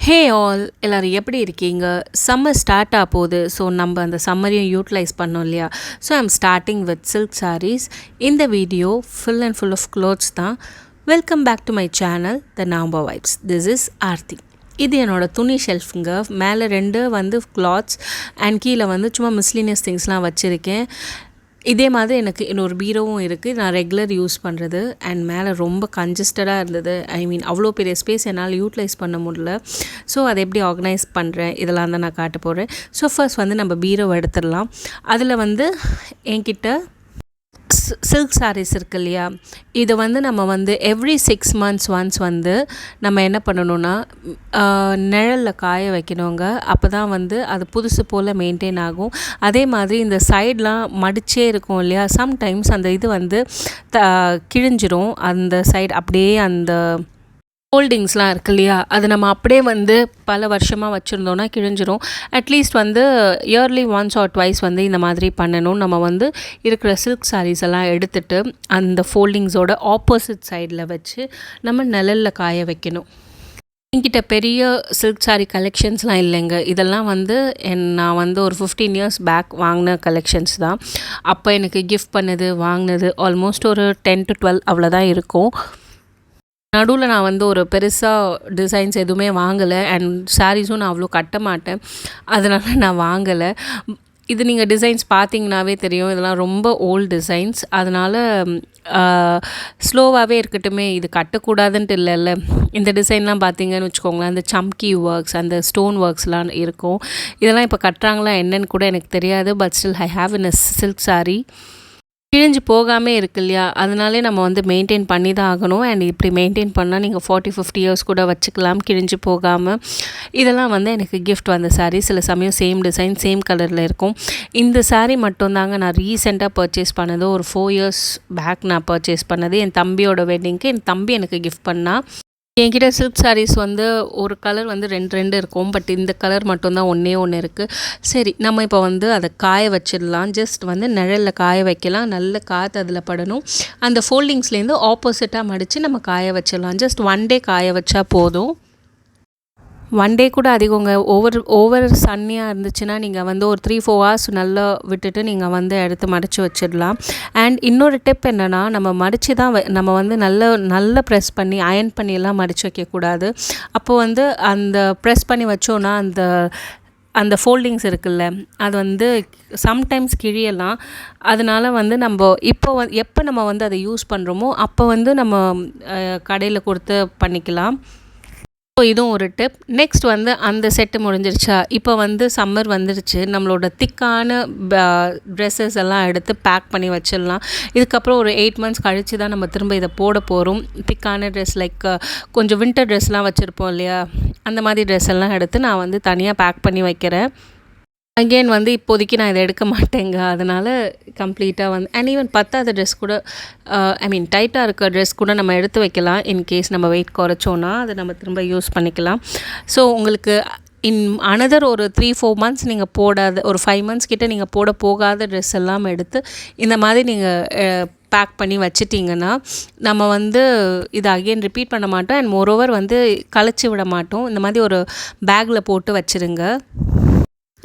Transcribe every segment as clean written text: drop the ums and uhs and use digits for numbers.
Hey all எல்லோரும் எப்படி இருக்கீங்க? சம்மர் ஸ்டார்ட் ஆக போகுது. ஸோ நம்ம அந்த சம்மரையும் யூட்டிலைஸ் பண்ணோம் இல்லையா? So I'm starting with silk sarees. இந்த video full and full of clothes தான். Welcome back to my channel the Namma vibes. This is Aarthi. இது என்னோடய துணி ஷெல்ஃபுங்க. மேலே 2 வந்து கிளாத்ஸ் அண்ட் கீழே வந்து சும்மா மிஸ்லினியஸ் திங்ஸ்லாம் வச்சுருக்கேன். இதே மாதிரி எனக்கு இன்னொரு பீரோவும் இருக்குது, நான் ரெகுலர் யூஸ் பண்ணுறது. அண்ட் மேலே ரொம்ப கன்ஜஸ்டடாக இருந்தது. அவ்வளோ பெரிய ஸ்பேஸ் என்னால் யூட்டிலைஸ் பண்ண முடியல. ஸோ அதை எப்படி ஆர்கனைஸ் பண்ணுறேன் இதெல்லாம் தான் நான் காட்ட போகிறேன். ஸோ ஃபர்ஸ்ட் வந்து நம்ம பீரோவை எடுத்துடலாம். அதில் வந்து என்கிட்ட சில்க் சாரீஸ் இருக்குது இல்லையா, இதை வந்து நம்ம வந்து எவ்ரி 6 months ஒன்ஸ் வந்து நம்ம என்ன பண்ணணுன்னா நிழலில் காய வைக்கணுங்க. அப்போ தான் வந்து அது புதுசு போல் மெயின்டைன் ஆகும். அதே மாதிரி இந்த சைட்லாம் மடிச்சே இருக்கும் இல்லையா, சம்டைம்ஸ் அந்த இது வந்து கிழிஞ்சிரும். அந்த சைடு அப்படியே அந்த ஹோல்டிங்ஸ்லாம் இருக்கு இல்லையா, அது நம்ம அப்படியே வந்து பல வருஷமாக வச்சுருந்தோன்னா கிழிஞ்சிரும். அட்லீஸ்ட் வந்து இயர்லி ஒன்ஸ் ஆர் ட்வைஸ் வந்து இந்த மாதிரி பண்ணணும். நம்ம வந்து இருக்கிற சில்க் சாரீஸ் எல்லாம் எடுத்துகிட்டு அந்த ஃபோல்டிங்ஸோட ஆப்போசிட் சைடில் வச்சு நம்ம நிழலில் காய வைக்கணும். என்கிட்ட பெரிய சில்க் சாரீ கலெக்ஷன்ஸ்லாம் இல்லைங்க. இதெல்லாம் வந்து நான் வந்து ஒரு 15 years பேக் வாங்கின கலெக்ஷன்ஸ் தான். அப்போ எனக்கு கிஃப்ட் பண்ணது வாங்கினது ஆல்மோஸ்ட் ஒரு 10 to 12 அவ்வளோதான் இருக்கும். நடுவில் நான் வந்து ஒரு பெருசாக டிசைன்ஸ் எதுவுமே வாங்கலை. அண்ட் சாரீஸும் நான் அவ்வளோ கட்ட மாட்டேன், அதனால் நான் வாங்கலை. இது நீங்கள் டிசைன்ஸ் பார்த்தீங்கன்னாவே தெரியும், இதெல்லாம் ரொம்ப ஓல்டு டிசைன்ஸ். அதனால் ஸ்லோவாகவே இருக்கட்டுமே, இது கட்டக்கூடாதுன்ட்டு இல்லைல்ல. இந்த டிசைன்லாம் பார்த்தீங்கன்னு வச்சுக்கோங்களேன், அந்த சம்கி ஒர்க்ஸ், அந்த ஸ்டோன் ஒர்க்ஸ்லாம் இருக்கும். இதெல்லாம் இப்போ கட்டுறாங்களா என்னன்னு கூட எனக்கு தெரியாது. But still I have in a silk sari. கிழிஞ்சு போகாமல் இருக்கு இல்லையா, அதனாலே நம்ம வந்து மெயின்டைன் பண்ணி தான் ஆகணும். அண்ட் இப்படி மெயின்டைன் பண்ணால் நீங்கள் 40-50 years கூட வச்சுக்கலாம் கிழிஞ்சு போகாமல். இதெல்லாம் வந்து எனக்கு கிஃப்ட் வந்த சாரீ. சில சமயம் சேம் டிசைன் சேம் கலரில் இருக்கும். இந்த சாரீ மட்டும்தாங்க நான் ரீசெண்டாக பர்ச்சேஸ் பண்ணது. ஒரு 4 years பேக் நான் பர்ச்சேஸ் பண்ணது. என் தம்பியோட வெட்டிங்க்கு என் தம்பி எனக்கு கிஃப்ட் பண்ணால். என்கிட்ட சில்க் சாரீஸ் வந்து ஒரு கலர் வந்து 2 இருக்கும். பட் இந்த கலர் மட்டும்தான் ஒன்று இருக்குது. சரி, நம்ம இப்போ வந்து அதை காய வச்சிடலாம். ஜஸ்ட் வந்து நிழலில் காய வைக்கலாம். நல்ல காற்று அதில் படணும். அந்த ஃபோல்டிங்ஸ்லேருந்து ஆப்போசிட்டாக மடித்து நம்ம காய வச்சிடலாம். ஜஸ்ட் 1 day காய வச்சா போதும். 1 day கூட அதிகங்க. ஓவர் சன்னியாக இருந்துச்சுன்னா நீங்கள் வந்து ஒரு 3-4 hours நல்லா விட்டுட்டு நீங்கள் வந்து எடுத்து மடித்து வச்சிடலாம். அண்ட் இன்னொரு டிப் என்னென்னா, நம்ம மடித்து தான் நம்ம வந்து நல்ல ப்ரெஸ் பண்ணி அயன் பண்ணியெல்லாம் மடித்து வைக்கக்கூடாது. அப்போ வந்து அந்த ப்ரெஸ் பண்ணி வச்சோன்னா அந்த ஃபோல்டிங்ஸ் இருக்குல்ல, அது வந்து சம்டைம்ஸ் கிழியலாம். அதனால் வந்து நம்ம எப்போ நம்ம வந்து அதை யூஸ் பண்ணுறோமோ அப்போ வந்து நம்ம கடையில் கொடுத்து பண்ணிக்கலாம். ஸோ இதுவும் ஒரு டிப். நெக்ஸ்ட் வந்து அந்த செட்டு முடிஞ்சிருச்சா, இப்போ வந்து சம்மர் வந்துருச்சு. நம்மளோட திக்கான ட்ரெஸ்ஸஸ் எல்லாம் எடுத்து பேக் பண்ணி வச்சிடலாம். இதுக்கப்புறம் ஒரு 8 months கழித்து தான் நம்ம திரும்ப இதை போட போகிறோம். திக்கான ட்ரெஸ் லைக் கொஞ்சம் வின்டர் ட்ரெஸ்லாம் வச்சுருப்போம் இல்லையா, அந்த மாதிரி ட்ரெஸ் எல்லாம் எடுத்து நான் வந்து தனியாக பேக் பண்ணி வைக்கிறேன். அகெயின் வந்து இப்போதைக்கு நான் இதை எடுக்க மாட்டேங்க. அதனால் கம்ப்ளீட்டாக வந்து அண்ட் ஈவன் பத்தாத ட்ரெஸ் கூட டைட்டாக இருக்க ட்ரெஸ் கூட நம்ம எடுத்து வைக்கலாம். இன்கேஸ் நம்ம வெயிட் குறைச்சோன்னா அதை நம்ம திரும்ப யூஸ் பண்ணிக்கலாம். ஸோ உங்களுக்கு அனதர் ஒரு 3-4 months நீங்கள் போடாத, ஒரு 5 months கிட்டே நீங்கள் போகாத ட்ரெஸ் எல்லாம் எடுத்து இந்த மாதிரி நீங்கள் பேக் பண்ணி வச்சிட்டிங்கன்னா நம்ம வந்து இதை அகெயின் ரிப்பீட் பண்ண மாட்டோம். அண்ட் மோரோவர் வந்து கழிச்சு விட மாட்டோம். இந்த மாதிரி ஒரு பேக்கில் போட்டு வச்சுருங்க.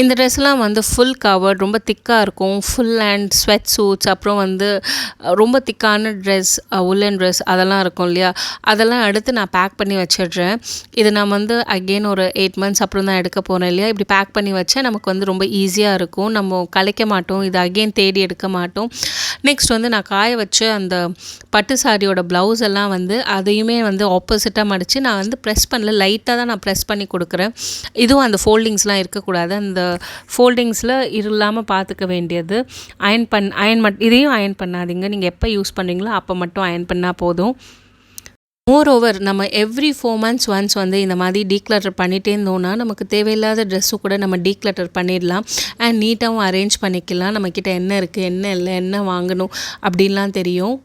இந்த ட்ரெஸ்லாம் வந்து ஃபுல் கவர்ட், ரொம்ப திக்காக இருக்கும். ஃபுல் அண்ட் ஸ்வெட் சூட்ஸ், அப்புறம் வந்து ரொம்ப திக்கான ட்ரெஸ், உல்லன் ட்ரெஸ் அதெல்லாம் இருக்கும் இல்லையா, அதெல்லாம் எடுத்து நான் பேக் பண்ணி வச்சிடுறேன். இது நான் வந்து அகெயின் ஒரு 8 months அப்புறம் தான் எடுக்க போகிறேன் இல்லையா. இப்படி பேக் பண்ணி வச்சா நமக்கு வந்து ரொம்ப ஈஸியாக இருக்கும். நம்ம கலைக்க மாட்டோம், இது அகெயின் தேடி எடுக்க மாட்டோம். நெக்ஸ்ட் வந்து நான் காய வச்ச அந்த பட்டு சாரியோட ப்ளவுஸ் எல்லாம் வந்து அதையுமே வந்து ஆப்போசிட்டாக மடித்து நான் வந்து ப்ரெஸ் பண்ணல, லைட்டாக தான் நான் ப்ரெஸ் பண்ணி கொடுக்குறேன். இதுவும் அந்த ஃபோல்டிங்ஸ்லாம் இருக்கக்கூடாது. அந்த ஃபோல்டிங்ஸில் இல்லாமல் பார்த்துக்க வேண்டியது. இதையும் அயன் பண்ணாதீங்க. நீங்கள் எப்போ யூஸ் பண்ணுறீங்களோ அப்போ மட்டும் அயன் பண்ணால் போதும். மோரோவர் நம்ம எவ்ரி 4 months ஒன்ஸ் வந்து இந்த மாதிரி டீக்ளட்டர் பண்ணிகிட்டே இருந்தோன்னா நமக்கு தேவையில்லாத ட்ரெஸ்ஸு கூட நம்ம டீக்ளட்டர் பண்ணிடலாம். அண்ட் நீட்டாகவும் அரேஞ்ச் பண்ணிக்கலாம். நம்மக்கிட்ட என்ன இருக்குது, என்ன இல்லை, என்ன வாங்கணும் அப்படின்லாம் தெரியும்.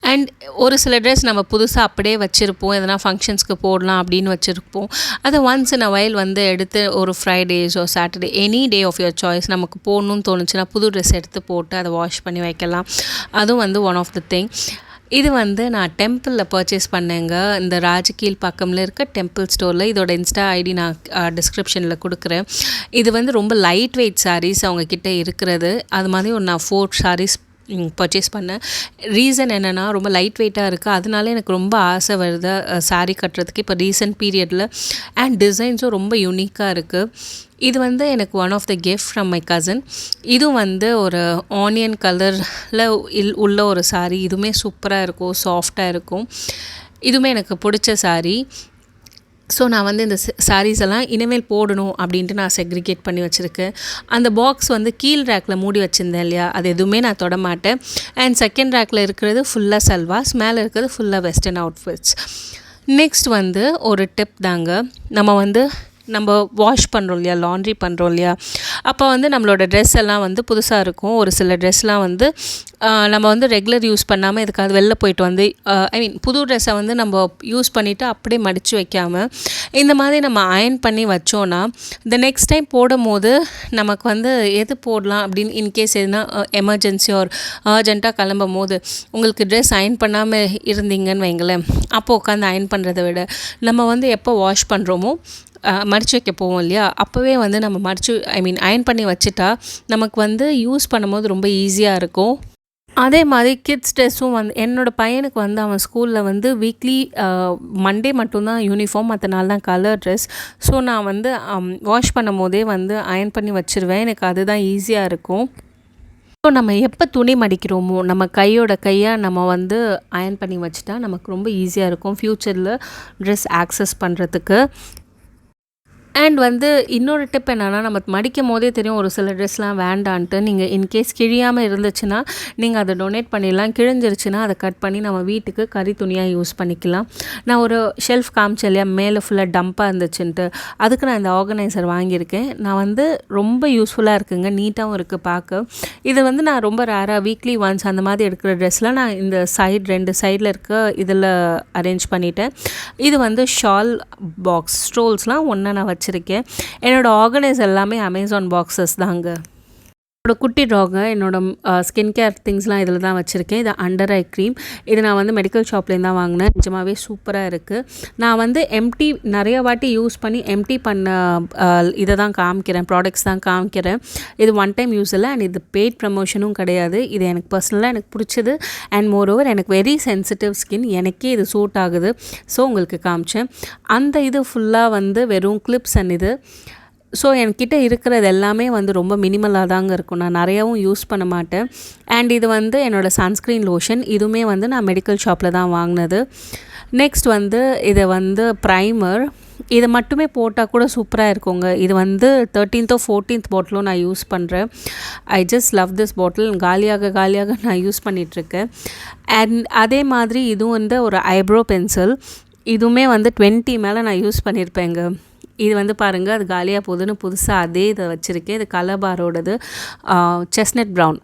அண்ட் ஒரு சில ட்ரெஸ் நம்ம புதுசாக அப்படியே வச்சுருப்போம், எதனா ஃபங்க்ஷன்ஸ்க்கு போடலாம் அப்படின்னு வச்சுருப்போம். அதை ஒன்ஸ் இன் அ வைல் வந்து எடுத்து ஒரு ஃப்ரைடேஸோ Saturday any day of your choice நமக்கு போடணும்னு தோணுச்சுன்னா புது ட்ரெஸ் எடுத்து போட்டு அதை வாஷ் பண்ணி வைக்கலாம். அதுவும் வந்து ஒன் ஆஃப் த திங். இது வந்து நான் டெம்பிளில் பர்ச்சேஸ் பண்ணேங்க. இந்த ராஜகீழ் பக்கமில் இருக்க டெம்பிள் ஸ்டோரில். இதோட இன்ஸ்டா ஐடி நான் டிஸ்கிரிப்ஷனில் கொடுக்குறேன். இது வந்து ரொம்ப லைட் வெயிட் சாரீஸ் அவங்கக்கிட்ட இருக்கிறது. அது மாதிரி ஒரு நான் 4 சாரீஸ் பர்ச்சேஸ் பண்ணேன். ரீசன் என்னென்னா ரொம்ப லைட் வெயிட்டாக இருக்குது, அதனால எனக்கு ரொம்ப ஆசை வருது சாரீ கட்டுறதுக்கு இப்போ ரீசன்ட் பீரியடில். அண்ட் டிசைன்ஸும் ரொம்ப யூனிக்காக இருக்குது. இது வந்து எனக்கு one of the gift from my cousin. இதுவும் வந்து ஒரு ஆனியன் கலரில் உள்ள ஒரு சாரீ. இதுவுமே சூப்பராக இருக்கும், சாஃப்டாக இருக்கும். இதுவுமே எனக்கு பிடிச்ச சாரீ. ஸோ நான் வந்து இந்த சாரீஸ் எல்லாம் இனிமேல் போடணும் அப்படின்ட்டு நான் செக்ரிகேட் பண்ணி வச்சுருக்கேன். அந்த பாக்ஸ் வந்து கீழ் ரேக்கில் மூடி வச்சுருந்தேன் இல்லையா, அது எதுவுமே நான் தொட மாட்டேன். அண்ட் செகண்ட் ரேக்கில் இருக்கிறது ஃபுல்லாக சல்வாஸ், மேலே இருக்கிறது ஃபுல்லாக வெஸ்டர்ன் அவுட்ஃபிட்ஸ். நெக்ஸ்ட் வந்து ஒரு டிப் தாங்க. நம்ம வாஷ் பண்ணுறோம் இல்லையா, லாண்ட்ரி பண்ணுறோம் இல்லையா, அப்போ வந்து நம்மளோட ட்ரெஸ் எல்லாம் வந்து புதுசாக இருக்கும். ஒரு சில ட்ரெஸ்லாம் வந்து நம்ம வந்து ரெகுலர் யூஸ் பண்ணாமல் எதுக்காவது வெளில போயிட்டு வந்து புது ட்ரெஸ்ஸை வந்து நம்ம யூஸ் பண்ணிவிட்டு அப்படியே மடித்து வைக்காமல் இந்த மாதிரி நம்ம அயர்ன் பண்ணி வச்சோன்னா இந்த நெக்ஸ்ட் டைம் போடும் போது நமக்கு வந்து எது போடலாம் அப்படின்னு இன்கேஸ் எதுனா எமர்ஜென்சி ஒரு அர்ஜென்ட்டாக கிளம்பும் போது உங்களுக்கு ட்ரெஸ் அயர்ன் பண்ணாமல் இருந்தீங்கன்னு வைங்களேன், அப்போது உட்காந்து அயர்ன் பண்ணுறதை விட நம்ம வந்து எப்போ வாஷ் பண்ணுறோமோ மடித்து வைக்க போவோம் இல்லையா, அப்போவே வந்து நம்ம அயர்ன் பண்ணி வச்சுட்டா நமக்கு வந்து யூஸ் பண்ணும்போது ரொம்ப ஈஸியாக இருக்கும். அதே மாதிரி கிட்ஸ் ட்ரெஸ்ஸும் வந்து என்னோடய பையனுக்கு வந்து அவன் ஸ்கூலில் வந்து வீக்லி மண்டே மட்டும்தான் யூனிஃபார்ம், மற்ற நாள் தான் கலர் ட்ரெஸ். ஸோ நான் வந்து வாஷ் பண்ணும் போதே வந்து அயர்ன் பண்ணி வச்சுருவேன். எனக்கு அதுதான் ஈஸியாக இருக்கும். ஸோ நம்ம எப்போ துணி மடிக்கிறோமோ நம்ம கையாக நம்ம வந்து அயர்ன் பண்ணி வச்சுட்டா நமக்கு ரொம்ப ஈஸியாக இருக்கும் ஃப்யூச்சரில் ட்ரெஸ் ஆக்சஸ் பண்ணுறதுக்கு. அண்ட் வந்து இன்னொரு டிப் என்னென்னா, நம்ம மடிக்கும் போதே தெரியும் ஒரு சில ட்ரெஸ்லாம் வேண்டான்ட்டு. நீங்கள் இன்கேஸ் கிழியாமல் இருந்துச்சுன்னா நீங்கள் அதை டொனேட் பண்ணிடலாம். கிழிஞ்சிருச்சுன்னா அதை கட் பண்ணி நம்ம வீட்டுக்கு கறி துணியாக யூஸ் பண்ணிக்கலாம். நான் ஒரு ஷெல்ஃப் காமிச்சேன் இல்லையா, மேலே ஃபுல்லாக டம்ப்பாக இருந்துச்சுன்ட்டு, அதுக்கு நான் இந்த ஆர்கனைசர் வாங்கியிருக்கேன். நான் வந்து ரொம்ப யூஸ்ஃபுல்லாக இருக்குங்க, நீட்டாகவும் இருக்குது பார்க்க. இது வந்து நான் ரொம்ப ரேராக வீக்லி ஒன்ஸ் அந்த மாதிரி எடுக்கிற ட்ரெஸ்லாம் நான் இந்த ரெண்டு சைடில் இருக்க இதில் அரேஞ்ச் பண்ணிட்டேன். இது வந்து ஷால் பாக்ஸ் ஸ்ட்ரோல்ஸ்லாம் ஒன்றா நான் வச்சுருக்கேன். என்னோடய ஆர்கனைஸ் எல்லாமே அமேசான் பாக்ஸஸ் தாங்க. என்னோடய குட்டி டாக என்னோடய ஸ்கின் கேர் திங்ஸ்லாம் இதில் தான் வச்சுருக்கேன். இது அண்டர் ஐ க்ரீம். இது நான் வந்து மெடிக்கல் ஷாப்லேருந்து தான் வாங்கினேன். நிஜமாகவே சூப்பராக இருக்குது. நான் வந்து நிறைய வாட்டி யூஸ் பண்ணி எம்டி பண்ண இதை தான் காமிக்கிறேன், ப்ராடக்ட்ஸ் தான் காமிக்கிறேன். இது ஒன் டைம் யூஸ் இல்லை அண்ட் இது பெய்ட் ப்ரமோஷனும் கிடையாது. இது எனக்கு பர்சனலாக எனக்கு பிடிச்சது. அண்ட் மோரோவர் எனக்கு வெரி சென்சிட்டிவ் ஸ்கின், எனக்கே இது சூட் ஆகுது. ஸோ உங்களுக்கு காமிச்சேன். அந்த இது ஃபுல்லாக வந்து வெறும் கிளிப்ஸ் அண்ட் இது. ஸோ என்கிட்ட இருக்கிறது எல்லாமே வந்து ரொம்ப மினிமலாக தாங்க இருக்கும். நான் நிறையாவும் யூஸ் பண்ண மாட்டேன். அண்ட் இது வந்து என்னோடய சன்ஸ்க்ரீன் லோஷன். இதுவுமே வந்து நான் மெடிக்கல் ஷாப்பில் தான் வாங்கினது. நெக்ஸ்ட் வந்து இதை வந்து ப்ரைமர். இதை மட்டுமே போட்டால் கூட சூப்பராக இருக்குங்க. இது வந்து 13th or 14th பாட்டிலும் நான் யூஸ் பண்ணுறேன். ஐ ஜஸ்ட் லவ் திஸ் பாட்டில். காலியாக நான் யூஸ் பண்ணிகிட்ருக்கேன். அண்ட் அதே மாதிரி இதுவும் வந்து ஒரு ஐப்ரோ பென்சில். இதுவுமே வந்து 20 மேலே நான் யூஸ் பண்ணியிருப்பேங்க. இது வந்து பாருங்கள், அது காலியாக போகுதுன்னு புதுசாக அதே இதை வச்சுருக்கேன். இது கலபாரோடது செஸ்னட் ப்ரவுன்.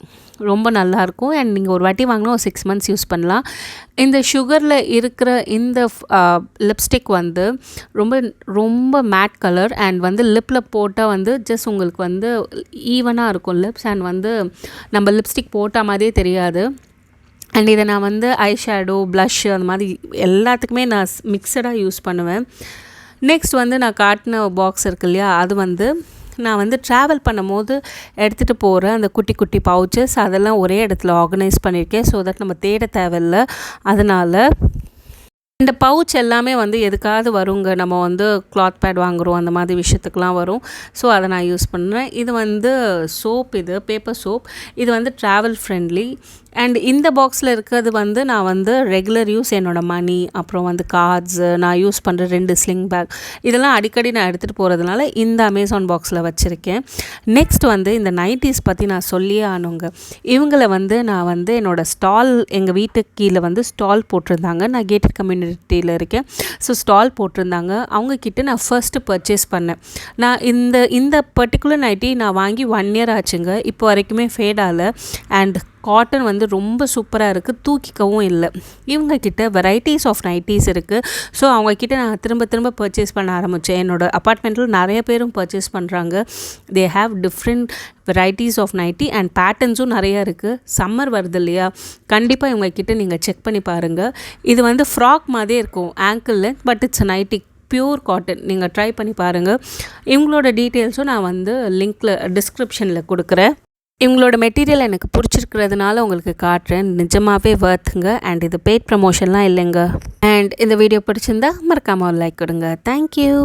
ரொம்ப நல்லாயிருக்கும். அண்ட் நீங்கள் ஒரு வாட்டி வாங்கினா ஒரு 6 months யூஸ் பண்ணலாம். இந்த சுகரில் இருக்கிற இந்த லிப்ஸ்டிக் வந்து ரொம்ப ரொம்ப மேட் கலர். அண்ட் வந்து லிப்பில் போட்டால் வந்து ஜஸ்ட் உங்களுக்கு வந்து ஈவனாக இருக்கும் லிப்ஸ். அண்ட் வந்து நம்ம லிப்ஸ்டிக் போட்ட மாதிரியே தெரியாது. அண்ட் இதை நான் வந்து ஐ ஷேடோ, ப்ளஷ் அந்த மாதிரி எல்லாத்துக்குமே நான் மிக்சடாக யூஸ் பண்ணுவேன். நெக்ஸ்ட் வந்து நான் காட்டின பாக்ஸ் இருக்கு இல்லையா, அது வந்து நான் வந்து ட்ராவல் பண்ணும் போது எடுத்துகிட்டு போகிற அந்த குட்டி குட்டி பவுச்சஸ் அதெல்லாம் ஒரே இடத்துல ஆர்கனைஸ் பண்ணியிருக்கேன். ஸோ தட் நம்ம தேட தேவையில்லை. அதனால் இந்த பவுச் எல்லாமே வந்து எதுக்காவது வருங்க. நம்ம வந்து கிளாத் பேட் வாங்குகிறோம், அந்த மாதிரி விஷயத்துக்கெலாம் வரும். ஸோ அதை நான் யூஸ் பண்ணுறேன். இது வந்து சோப், இது பேப்பர் சோப். இது வந்து ட்ராவல் ஃப்ரெண்ட்லி. அண்ட் இந்த பாக்ஸில் இருக்கிறது வந்து நான் வந்து ரெகுலர் யூஸ், என்னோடய மணி, அப்புறம் வந்து கார்ட்ஸு, நான் யூஸ் பண்ணுற 2 ஸ்லிங் பேக், இதெல்லாம் அடிக்கடி நான் எடுத்துகிட்டு போகிறதுனால இந்த அமேசான் பாக்ஸில் வச்சுருக்கேன். நெக்ஸ்ட் வந்து இந்த நைட்டிஸ் பற்றி நான் சொல்லியே ஆனுங்க. இவங்களை வந்து நான் வந்து என்னோடய ஸ்டால், எங்கள் வீட்டுக்கு கீழே வந்து ஸ்டால் போட்டிருந்தாங்க. நான் கேட்டட் கம்யூனிட்டியில் இருக்கேன். ஸோ ஸ்டால் போட்டிருந்தாங்க. அவங்கக்கிட்ட நான் ஃபர்ஸ்ட்டு பர்ச்சேஸ் பண்ணேன். நான் இந்த பர்டிகுலர் நைட்டி நான் வாங்கி 1 year ஆச்சுங்க. இப்போ வரைக்குமே ஃபேட் ஆகலை. அண்ட் காட்டன் வந்து ரொம்ப சூப்பராக இருக்குது, தூக்கிக்கவும் இல்லை. இவங்கக்கிட்ட வெரைட்டிஸ் ஆஃப் நைட்டிஸ் இருக்குது. ஸோ அவங்கக்கிட்ட நான் திரும்ப திரும்ப பர்ச்சேஸ் பண்ண ஆரம்பித்தேன். என்னோடய அப்பார்ட்மெண்ட்டில் நிறைய பேரும் பர்ச்சேஸ் பண்ணுறாங்க. They have different varieties of nighty and பேட்டர்ன்ஸும் நிறையா இருக்குது. சம்மர் வருது இல்லையா, கண்டிப்பாக இவங்கக்கிட்ட நீங்கள் செக் பண்ணி பாருங்கள். இது வந்து ஃப்ராக் மாதிரியே இருக்கும், ankle length, but it's nighty, pure cotton. நீங்கள் ட்ரை பண்ணி பாருங்கள். இவங்களோட டீட்டெயில்ஸும் நான் வந்து லிங்க்கில் டிஸ்கிரிப்ஷனில் கொடுக்குறேன். இவங்களோட மெட்டீரியல் எனக்கு பிடிச்சிருக்கிறதுனால உங்களுக்கு காட்டுறேன். நிஜமாகவே வர்த்துங்க. அண்ட் இது பெய்ட் ப்ரமோஷன்லாம் இல்லைங்க. அண்ட் இந்த வீடியோ பிடிச்சிருந்தா மறக்காமல் ஒரு லைக் கொடுங்க. தேங்க்யூ.